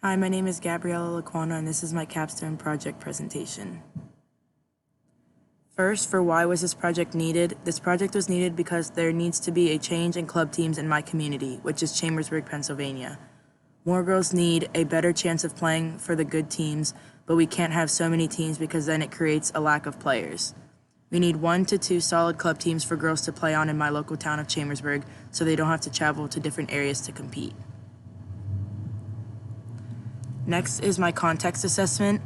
Hi, my name is Gabriella Laquana, and this is my capstone project presentation. First, for why was this project needed? This project was needed because there needs to be a change in club teams in my community, which is Chambersburg, Pennsylvania. More girls need a better chance of playing for the good teams, but we can't have so many teams because then it creates a lack of players. We need 1 to 2 solid club teams for girls to play on in my local town of Chambersburg so they don't have to travel to different areas to compete. Next is my context assessment.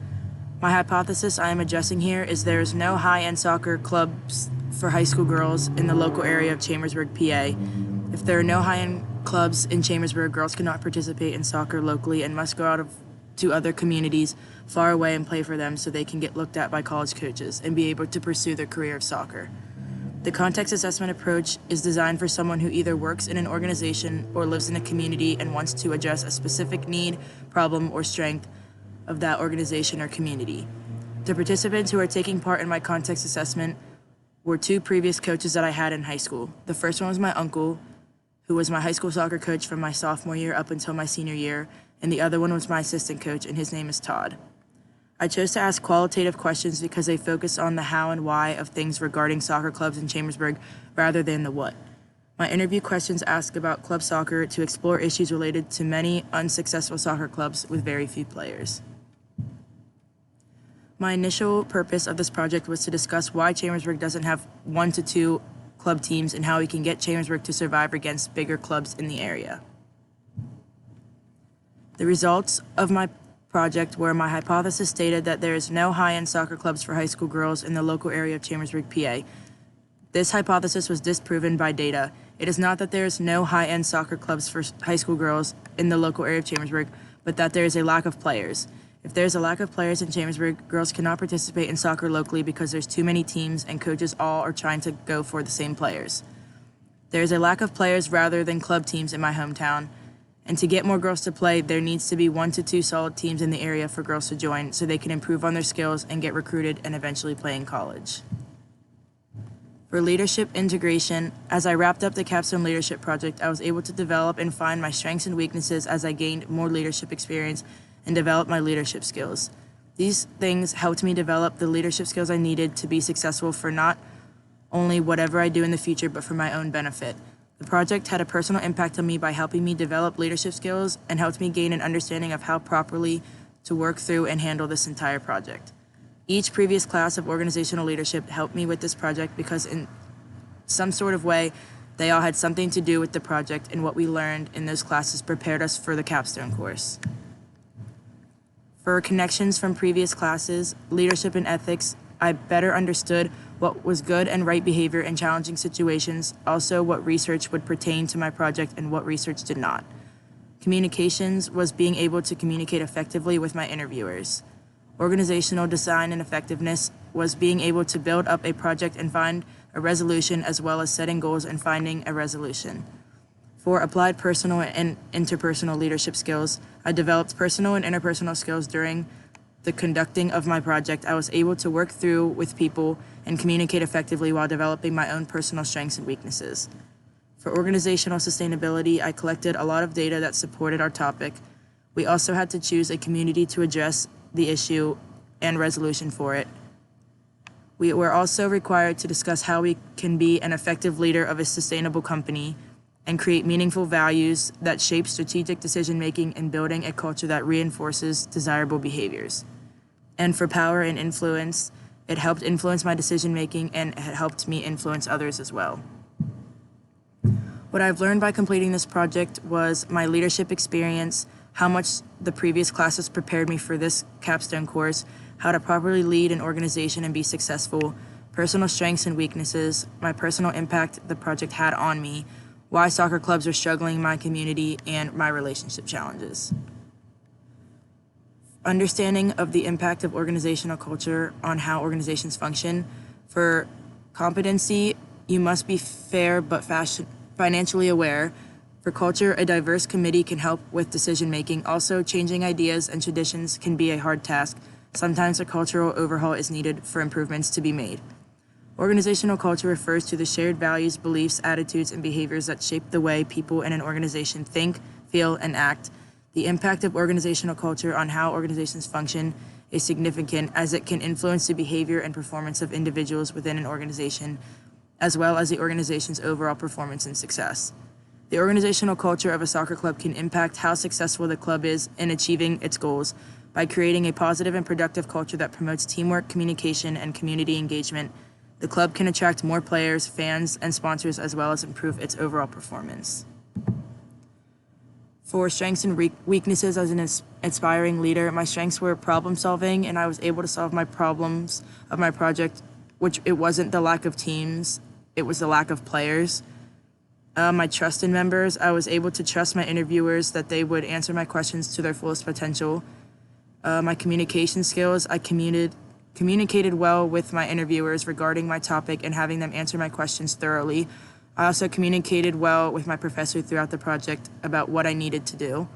My hypothesis I am addressing here is there is no high-end soccer clubs for high school girls in the local area of Chambersburg, PA. If there are no high-end clubs in Chambersburg, girls cannot participate in soccer locally and must go out to other communities far away and play for them so they can get looked at by college coaches and be able to pursue their career of soccer. The context assessment approach is designed for someone who either works in an organization or lives in a community and wants to address a specific need, problem, or strength of that organization or community. The participants who are taking part in my context assessment were 2 previous coaches that I had in high school. The first one was my uncle, who was my high school soccer coach from my sophomore year up until my senior year, and the other one was my assistant coach, and his name is Todd. I chose to ask qualitative questions because they focus on the how and why of things regarding soccer clubs in Chambersburg rather than the what. My interview questions ask about club soccer to explore issues related to many unsuccessful soccer clubs with very few players. My initial purpose of this project was to discuss why Chambersburg doesn't have 1 to 2 club teams and how we can get Chambersburg to survive against bigger clubs in the area. The results of my project where my hypothesis stated that there is no high-end soccer clubs for high school girls in the local area of Chambersburg, PA. This hypothesis was disproven by data. It is not that there is no high-end soccer clubs for high school girls in the local area of Chambersburg, but that there is a lack of players. If there is a lack of players in Chambersburg, girls cannot participate in soccer locally because there's too many teams and coaches all are trying to go for the same players. There is a lack of players rather than club teams in my hometown. And to get more girls to play, there needs to be 1 to 2 solid teams in the area for girls to join so they can improve on their skills and get recruited and eventually play in college. For leadership integration, as I wrapped up the Capstone Leadership Project, I was able to develop and find my strengths and weaknesses as I gained more leadership experience and developed my leadership skills. These things helped me develop the leadership skills I needed to be successful for not only whatever I do in the future, but for my own benefit. The project had a personal impact on me by helping me develop leadership skills and helped me gain an understanding of how properly to work through and handle this entire project. Each previous class of organizational leadership helped me with this project because in some sort of way, they all had something to do with the project, and what we learned in those classes prepared us for the capstone course. For connections from previous classes, leadership and ethics, I better understood what was good and right behavior in challenging situations, also what research would pertain to my project and what research did not. Communications was being able to communicate effectively with my interviewers. Organizational design and effectiveness was being able to build up a project and find a resolution as well as setting goals and finding a resolution. For applied personal and interpersonal leadership skills, I developed personal and interpersonal skills during the conducting of my project. I was able to work through with people and communicate effectively while developing my own personal strengths and weaknesses. For organizational sustainability, I collected a lot of data that supported our topic. We also had to choose a community to address the issue and resolution for it. We were also required to discuss how we can be an effective leader of a sustainable company and create meaningful values that shape strategic decision-making and building a culture that reinforces desirable behaviors. And for power and influence, it helped influence my decision-making and it helped me influence others as well. What I've learned by completing this project was my leadership experience, how much the previous classes prepared me for this capstone course, how to properly lead an organization and be successful, personal strengths and weaknesses, my personal impact the project had on me, why soccer clubs are struggling in my community, and my relationship challenges. Understanding of the impact of organizational culture on how organizations function. For competency, you must be fair but financially aware. For culture, a diverse committee can help with decision-making. Also, changing ideas and traditions can be a hard task. Sometimes a cultural overhaul is needed for improvements to be made. Organizational culture refers to the shared values, beliefs, attitudes, and behaviors that shape the way people in an organization think, feel, and act. The impact of organizational culture on how organizations function is significant, as it can influence the behavior and performance of individuals within an organization, as well as the organization's overall performance and success. The organizational culture of a soccer club can impact how successful the club is in achieving its goals by creating a positive and productive culture that promotes teamwork, communication, and community engagement. The club can attract more players, fans, and sponsors, as well as improve its overall performance. For strengths and weaknesses as an inspiring leader, my strengths were problem solving, and I was able to solve my problems of my project, which it wasn't the lack of teams, it was the lack of players. My trust in members, I was able to trust my interviewers that they would answer my questions to their fullest potential. My communication skills, I communicated well with my interviewers regarding my topic and having them answer my questions thoroughly. I also communicated well with my professor throughout the project about what I needed to do.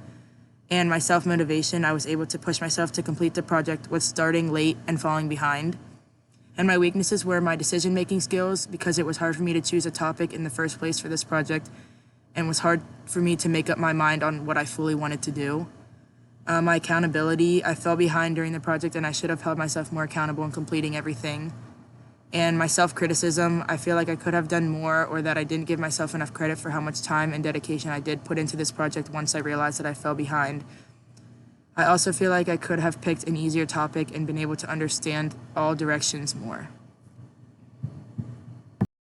And my self-motivation, I was able to push myself to complete the project with starting late and falling behind. And my weaknesses were my decision-making skills, because it was hard for me to choose a topic in the first place for this project, and was hard for me to make up my mind on what I fully wanted to do. My accountability, I fell behind during the project and I should have held myself more accountable in completing everything. And my self-criticism, I feel like I could have done more, or that I didn't give myself enough credit for how much time and dedication I did put into this project once I realized that I fell behind. I also feel like I could have picked an easier topic and been able to understand all directions more.